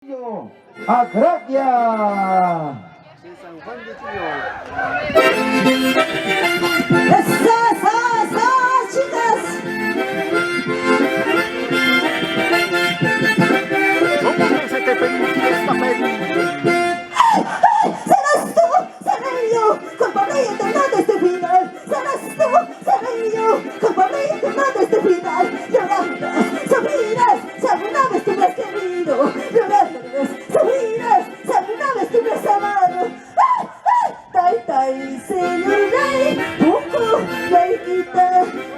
Acraquia. En San Juan de Chillón. Chicas. ¿Cómo que se te permitió esta película? Serás tú, seré yo, culpable y eterna de este final. Serás tú, seré yo, culpable y eterna de este final. Llorarás, sufrirás, si alguna vez tú me has querido. Llorarás, sufrirás, si alguna vez tú me has amado. Tai tai, señor rey, buku, rey kita,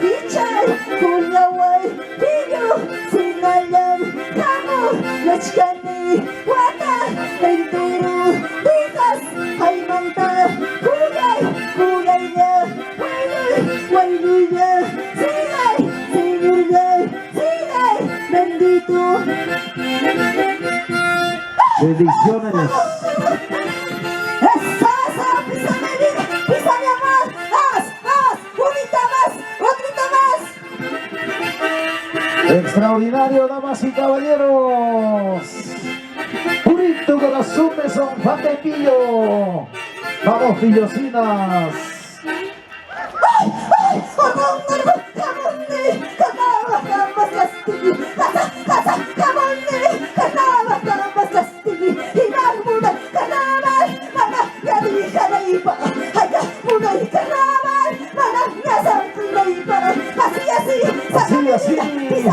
kichay, kunyaway, piyo, sinalam, kamu, lachkani, wata, entero, tikas, hay manta, kulay, kulay niya, wayluy niya, silay, señor rey, silay, bendito. Bendiciones. ¡Pisa mi amor! ¡Más! ¡Unita más! ¡Otrita más! Extraordinario, damas y caballeros. Purito corazón de San Juan de Pillo. Vamos, pillocinas. Así. Pisa mi vida,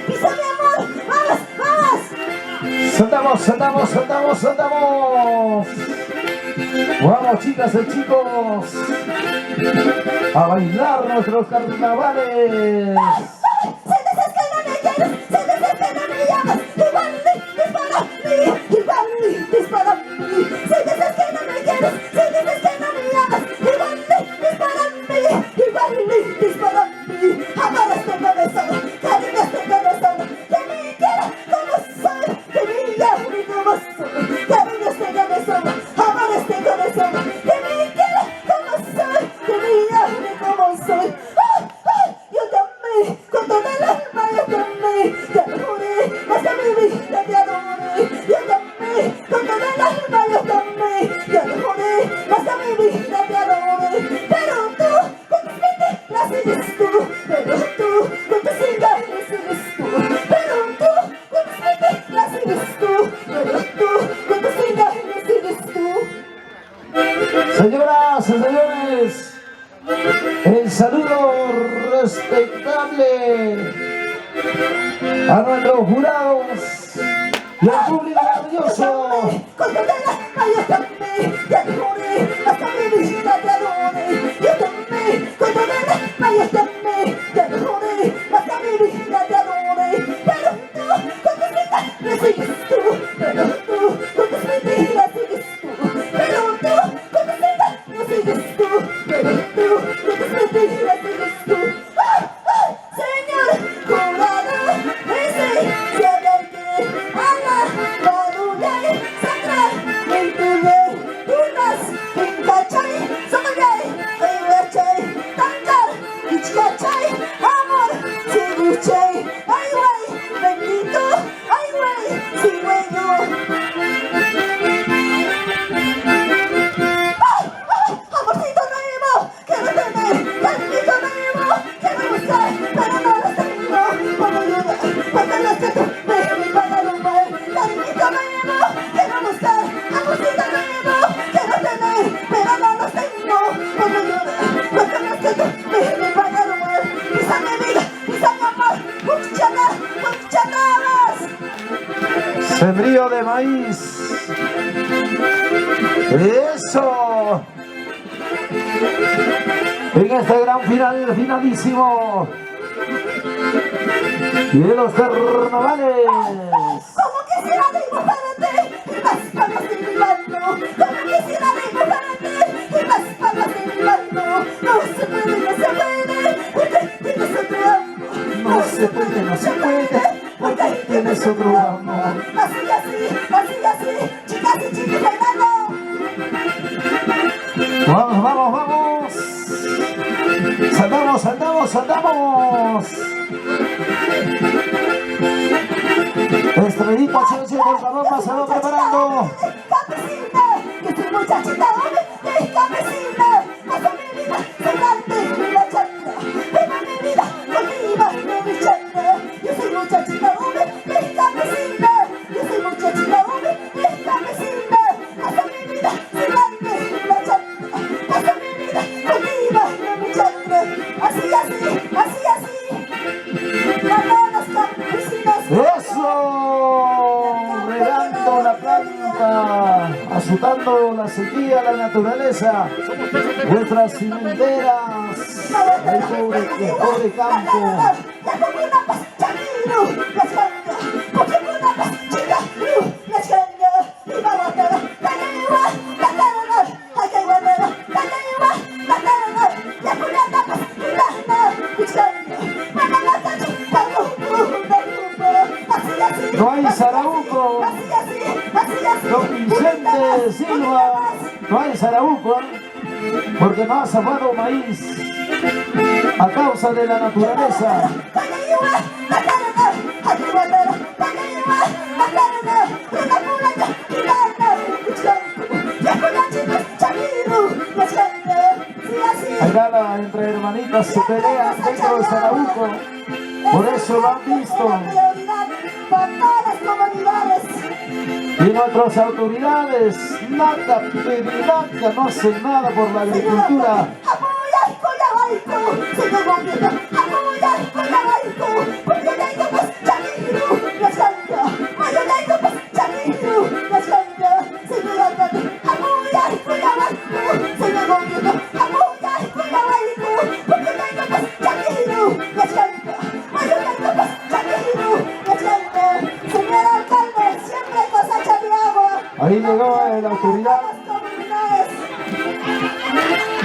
pisa mi amor, más. Saltamos. Vamos, chicas y chicos, a bailar nuestros carnavales. Se desespera, me quieres, se desespera, me llamas. Igual dispara mí. Se desespera, me quieres, se desespera, me llamas. Igual dispara mí. Amores de cabezón, cariños de cabezón. Que me quiera como soy, que me llame como soy. Cariños de cabezón, amores de cabezón. Que me quiera como soy, que me llame como soy. Yo también, con toda el alma yo también te adoré, hasta mi vida te adoré. Yo también, con toda el alma yo también te adoré, hasta mi vida te adoré. Pero tú, con tus mentes la sigues tú, pero tú, con tus cintas la sigues tú. Pero tú, con tus mentes la sigues tú, pero tú, con tus cintas la sigues tú. Señoras y señores, el saludo respetable a nuestros jurados y al público maravilloso. Con toda la alma yo también te adoré, hasta mi vida te adoré. Yo también, con toda la alma yo también te adoré, hasta mi vida te adoré. Pero tú, con tus vidas me sigues tú, pero tú, con tus mentiras sigues tú. Pero tú, con tus vidas me sigues tú, pero tú, con tus mentiras sigues tú. Señor, jurado, ese se alargue a la marulla y sacra, en tu rey, unas, en cachay, soy rey, tancar, ichcachay, amor, siguchay, ay güey, bendito, ay güey, si güeyo. Amorcito nuevo, quiero tener, cariñito nuevo, quiero buscar, pero no los tengo. Cuando llorar, porque los que tú me pagaron mal. Cariñito nuevo, quiero buscar, amorcito nuevo, quiero tener, pero no los tengo. Cuando llorar, porque los que tú me pagaron mal. Pisa mi vida, pisa mi amor, cucharadas. Sembrío de maíz. Eso. En este gran finalísimo de los carnavales. Como quisiera dibujarte y las palmas de mi mano. Como quisiera dibujarte y las palmas de mi mano. No se puede, porque tienes otro amor. No se puede, porque tienes otro amor. Así, chicas y chicos bailando. Vamos. Saltamos. Estrellita, Colcabamba se va preparando. Campesina, yo soy muchachita, hombre, de campesina. Paso mi vida sembrando en la chacra. Vivo mi vida con mi chacra. Yo soy muchachita, hombre, de campesina. Yo soy muchachita, hombre, de campesina. Paso mi vida sembrando en la chacra. Paso mi vida con mi chacra. Así, así, así, así. Para los campesinos. ¡Eso! Regando la planta, azotando la sequía, la naturaleza, nuestras cimenteras, el pobre campo. No hay Sarabuco, don Vicente Silva, no hay Sarabuco, porque no ha zafado maíz a causa de la naturaleza. Acá entre hermanitas se pelean dentro de Sarabuco, por eso lo han visto. Y nuestras autoridades, nada, nada, no hacen nada por la agricultura. Ahí llegó la autoridad,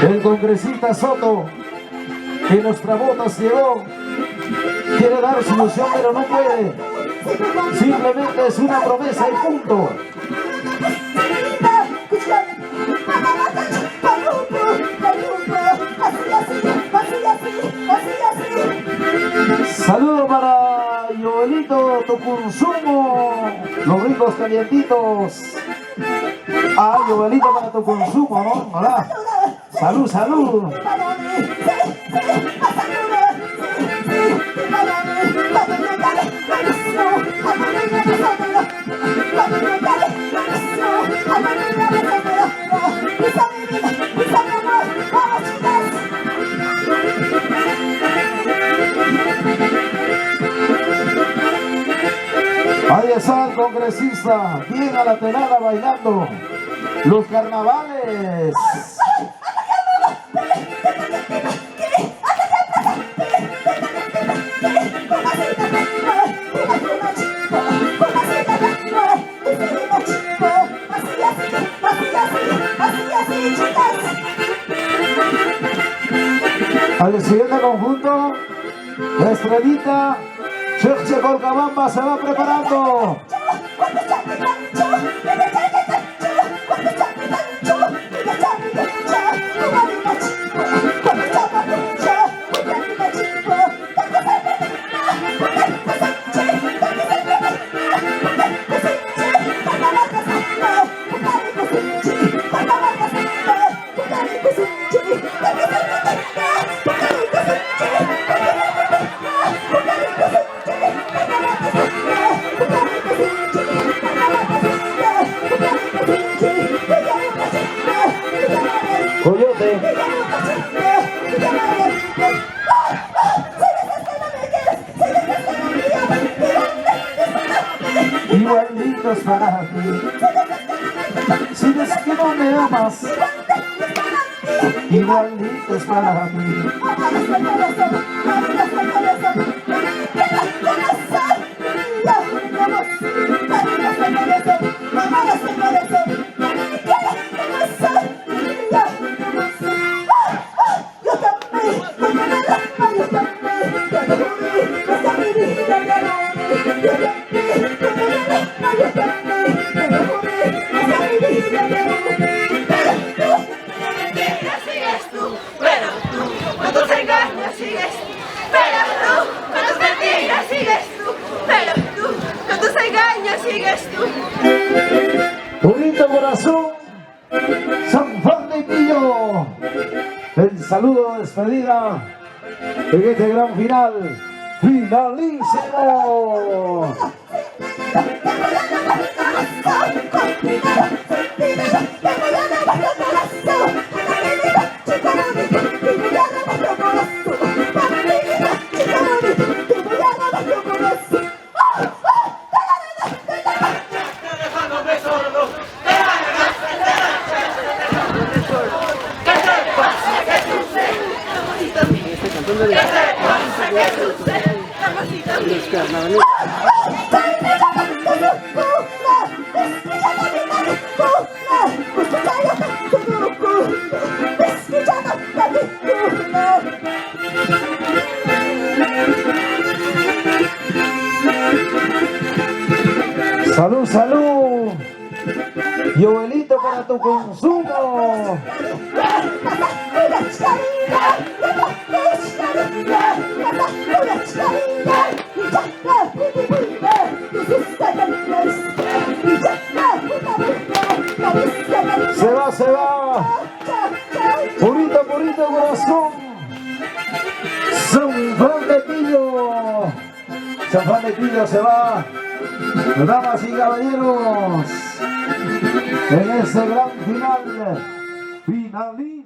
el congresista Soto, que nuestra botas llegó, quiere dar solución pero no puede, simplemente es una promesa y punto. Saludo para Joelito Tucunzumo, los ricos calientitos. Ah, Joelito para tu consumo, ¿no? Hola. Salud, salud. Ahí está el congresista, bien a la tenada bailando los carnavales. Al siguiente conjunto, la estrellita Cherche Colcabamba se va preparando. Coyote. Igualitos para ti. Si ves que no me amas, igualitos para mí. Sigues tú, pero tú con tus engaños sigues, pero tú corazón, San Juan de Quillo. El saludo de despedida en este gran final. ¡Finalísimo! Salud, salud. Joelito para tu consumo. Se va, se va. Purito, purito corazón. San Juan de Quillo. San Juan de Quillo se va. Damas y caballeros, en ese gran final, finalista.